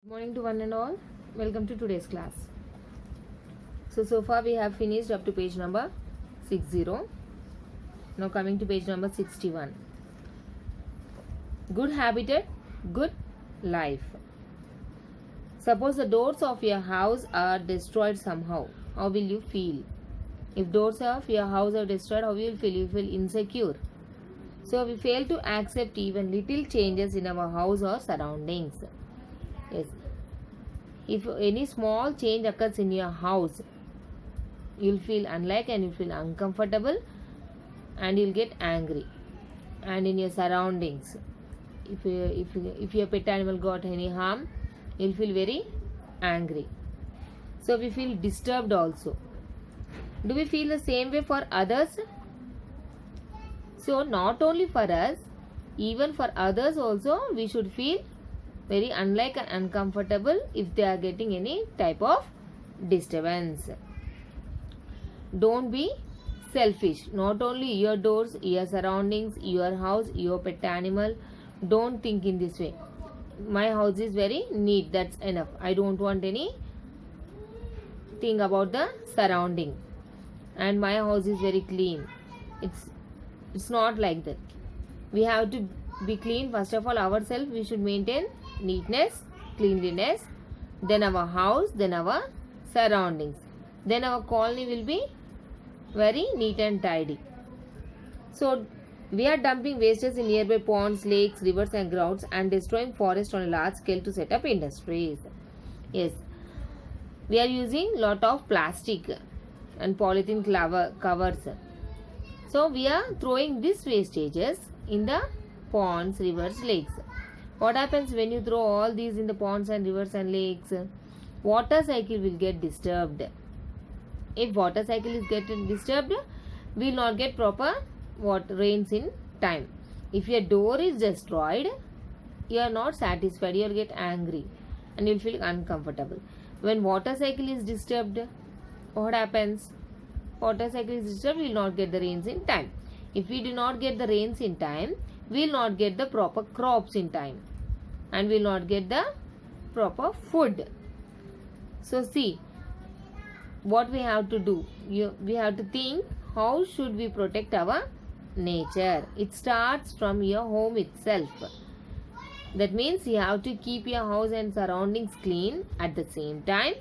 Good morning to one and all. Welcome to today's class. So far we have finished up to page number 60. Now coming to page number 61. Good habitat, good life. Suppose the doors of your house are destroyed somehow. How will you feel? If doors of your house are destroyed, how will you feel? You feel insecure. So we fail to accept even little changes in our house or surroundings. Yes. If any small change occurs in your house, you'll feel unlike and you'll feel uncomfortable and you'll get angry. And in your surroundings, if your pet animal got any harm, you'll feel very angry. So we feel disturbed also. Do we feel the same way for others? So not only for us, even for others also, we should feel very unlike and uncomfortable if they are getting any type of disturbance. Don't be selfish. Not only your doors, your surroundings, your house, your pet animal. Don't think in this way. My house is very neat, that's enough. I don't want any thing about the surrounding. And my house is very clean. It's not like that. We have to be clean. First of all, ourselves, we should maintain neatness, cleanliness, then our house, then our surroundings, then our colony will be very neat and tidy. So we are dumping wastes in nearby ponds, lakes, rivers and grounds and destroying forests on a large scale to set up industries. Yes, we are using lot of plastic and polythene covers. So we are throwing these wastages in the ponds, rivers, lakes. What happens when you throw all these in the ponds and rivers and lakes? Water cycle will get disturbed. If water cycle is getting disturbed, we will not get proper rains in time. If your door is destroyed, you are not satisfied, you will get angry and you will feel uncomfortable. When water cycle is disturbed, what happens? Water cycle is disturbed, we will not get the rains in time. If we do not get the rains in time, we will not get the proper crops in time and we will not get the proper food. So see, what we have to do, we have to think how should we protect our nature. It starts from your home itself. That means you have to keep your house and surroundings clean. At the same time,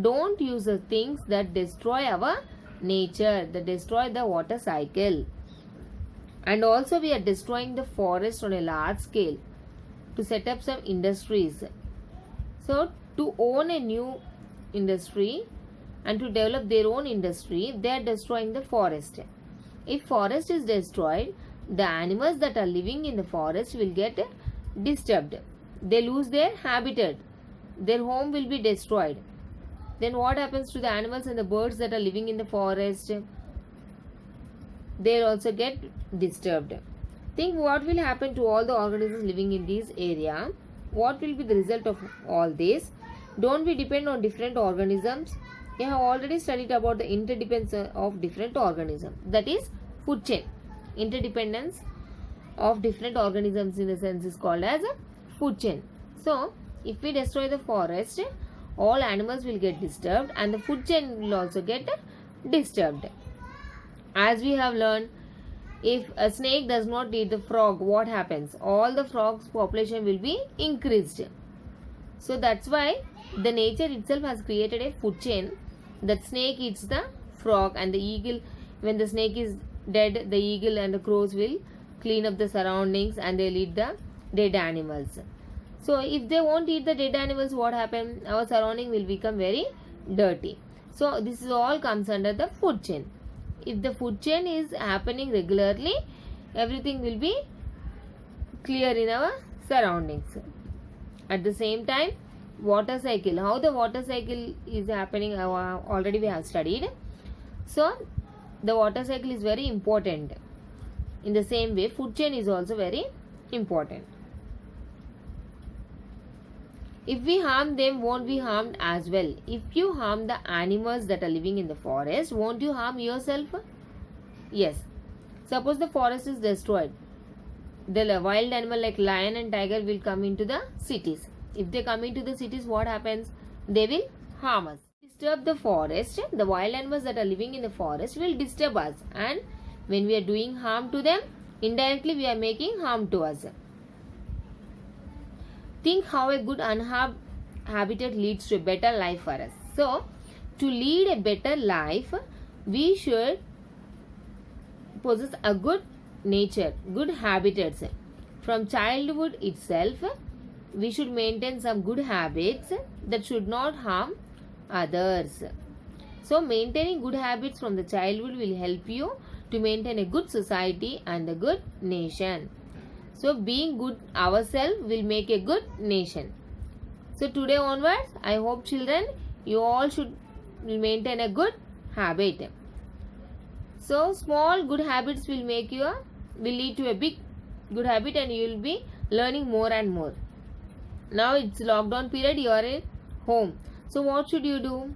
don't use the things that destroy our nature, that destroy the water cycle. And also we are destroying the forest on a large scale to set up some industries. So to own a new industry and to develop their own industry, they are destroying the forest. If forest is destroyed, the animals that are living in the forest will get disturbed. They lose their habitat. Their home will be destroyed. Then what happens to the animals and the birds that are living in the forest? They also get disturbed. Think what will happen to all the organisms living in this area. What will be the result of all this? Don't we depend on different organisms? You have already studied about the interdependence of different organisms. That is food chain. Interdependence of different organisms in the sense is called as a food chain. So if we destroy the forest, all animals will get disturbed and the food chain will also get disturbed. As we have learned, if a snake does not eat the frog, what happens? All the frogs population will be increased. So that's why the nature itself has created a food chain. That snake eats the frog and the eagle, when the snake is dead, the eagle and the crows will clean up the surroundings and they will eat the dead animals. So if they won't eat the dead animals, what happens? Our surrounding will become very dirty. So this is all comes under the food chain. If the food chain is happening regularly, everything will be clear in our surroundings. At the same time, water cycle. How the water cycle is happening, already we have studied. So the water cycle is very important. In the same way, food chain is also very important. If we harm them, won't be harmed as well. If you harm the animals that are living in the forest, won't you harm yourself? Yes. Suppose the forest is destroyed. The wild animal like lion and tiger will come into the cities. If they come into the cities, what happens? They will harm us. Disturb the forest. The wild animals that are living in the forest will disturb us, and when we are doing harm to them, indirectly we are making harm to us. Think how a good unharmed habitat leads to a better life for us. So, to lead a better life, we should possess a good nature, good habitats. From childhood itself, we should maintain some good habits that should not harm others. So, maintaining good habits from the childhood will help you to maintain a good society and a good nation. So, being good ourselves will make a good nation. So, today onwards, I hope children, you all should maintain a good habit. So, small good habits will lead to a big good habit, and you will be learning more and more. Now, it's lockdown period, you are at home. So, what should you do?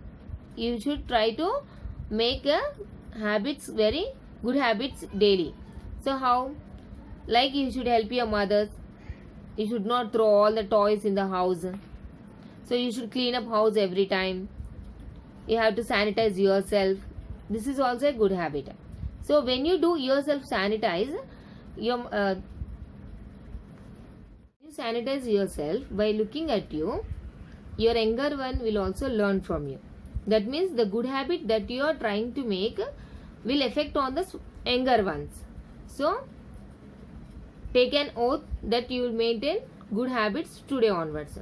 You should try to make very good habits daily. So, how? Like, you should help your mothers. You should not throw all the toys in the house. So you should clean up house every time. You have to sanitize yourself. This is also a good habit. So when you do yourself sanitize, you sanitize yourself by looking at you, your younger one will also learn from you. That means the good habit that you are trying to make will affect on the younger ones. So take an oath that you will maintain good habits today onwards.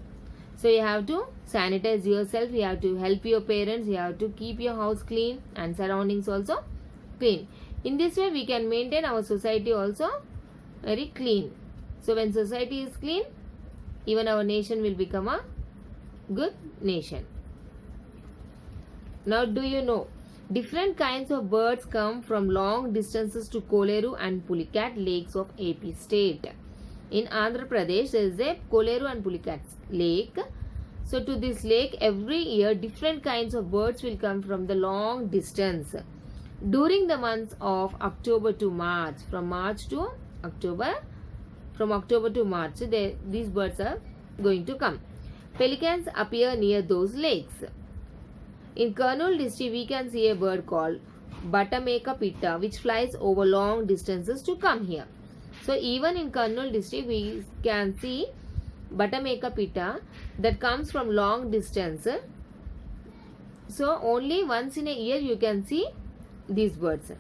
So you have to sanitize yourself, you have to help your parents, you have to keep your house clean and surroundings also clean. In this way we can maintain our society also very clean. So when society is clean, even our nation will become a good nation. Now, do you know different kinds of birds come from long distances to Koleru and Pulicat lakes of AP state? In Andhra Pradesh, there is a Koleru and Pulicat lake. So, to this lake, every year different kinds of birds will come from the long distance. During the months of October to March, from October to March, these birds are going to come. Pelicans appear near those lakes. In Kurnool district, we can see a bird called Batameka pitta, which flies over long distances to come here. So, even in Kurnool district, we can see Batameka pitta that comes from long distance. So, only once in a year you can see these birds.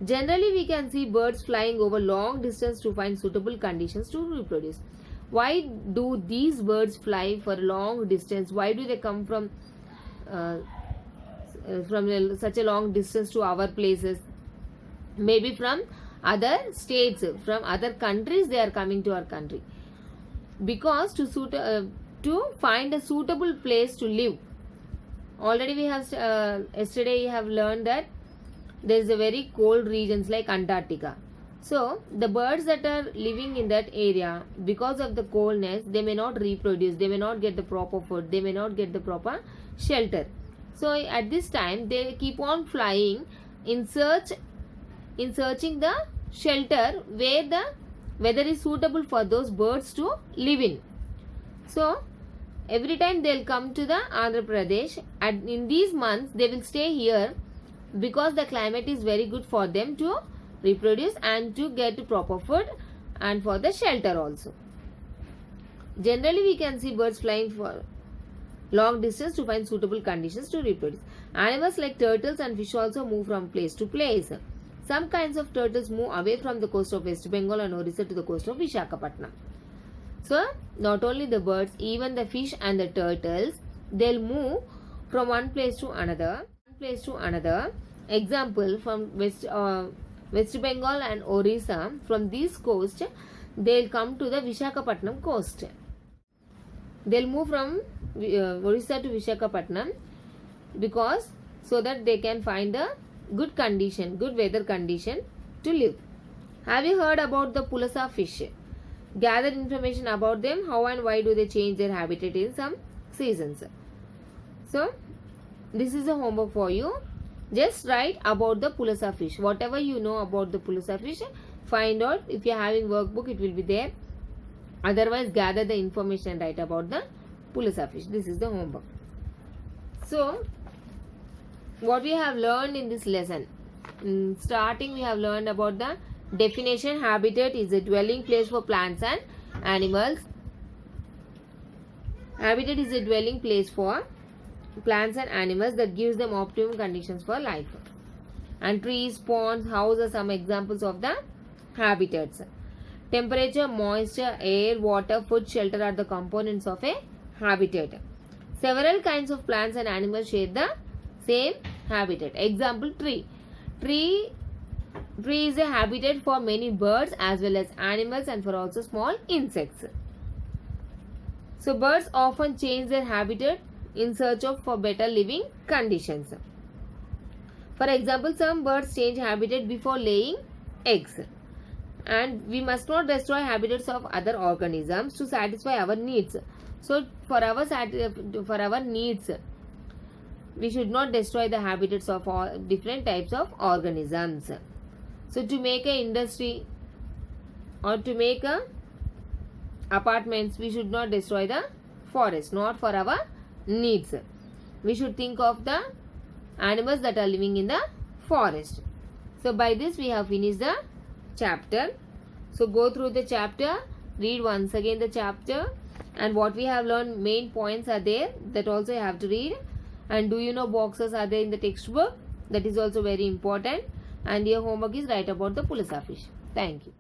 Generally, we can see birds flying over long distance to find suitable conditions to reproduce. Why do these birds fly for a long distance? Why do they come from such a long distance to our places? Maybe from other states, from other countries they are coming to our country, because to find a suitable place to live. Already we have yesterday you have learned that there is a very cold regions like Antarctica. So the birds that are living in that area, because of the coldness, they may not reproduce, they may not get the proper food, they may not get the proper shelter. So at this time they keep on flying in searching the shelter where the weather is suitable for those birds to live in. So every time they will come to the Andhra Pradesh, and in these months they will stay here because the climate is very good for them to reproduce and to get proper food and for the shelter also. Generally we can see birds flying for long distance to find suitable conditions to reproduce. Animals like turtles and fish also move from place to place. Some kinds of turtles move away from the coast of West Bengal and Orissa to the coast of Visakhapatnam. So, not only the birds, even the fish and the turtles, they'll move from one place to another. Example, from West Bengal and Orissa, from this coast, they'll come to the Visakhapatnam coast. They'll move from Orissa to Visakhapatnam because so that they can find a good weather condition to live. Have you heard about the Pulasa fish? Gather information about them, how and why do they change their habitat in some seasons. So, this is a homework for you. Just write about the Pulasa fish. Whatever you know about the Pulasa fish, find out. If you are having workbook, it will be there. Otherwise, gather the information and write about the Pulsa fish. This is the homework. So, what we have learned in this lesson? In starting, we have learned about the definition. Habitat is a dwelling place for plants and animals. Habitat is a dwelling place for plants and animals that gives them optimum conditions for life. And trees, ponds, houses are some examples of the habitats. Temperature, moisture, air, water, food, shelter are the components of a habitat. Several kinds of plants and animals share the same habitat. Example, tree. Tree is a habitat for many birds as well as animals and for also small insects. So birds often change their habitat in search of for better living conditions. For example, some birds change habitat before laying eggs. And we must not destroy habitats of other organisms to satisfy our needs. So for our needs, we should not destroy the habitats of all different types of organisms. So to make an industry or to make a apartments, we should not destroy the forest, not for our needs. We should think of the animals that are living in the forest. So by this we have finished the chapter. So go through the chapter, read once again the chapter, and what we have learned, main points are there, that also you have to read. And do you know boxes are there in the textbook, that is also very important. And your homework is write about the Pulsa fish. Thank you.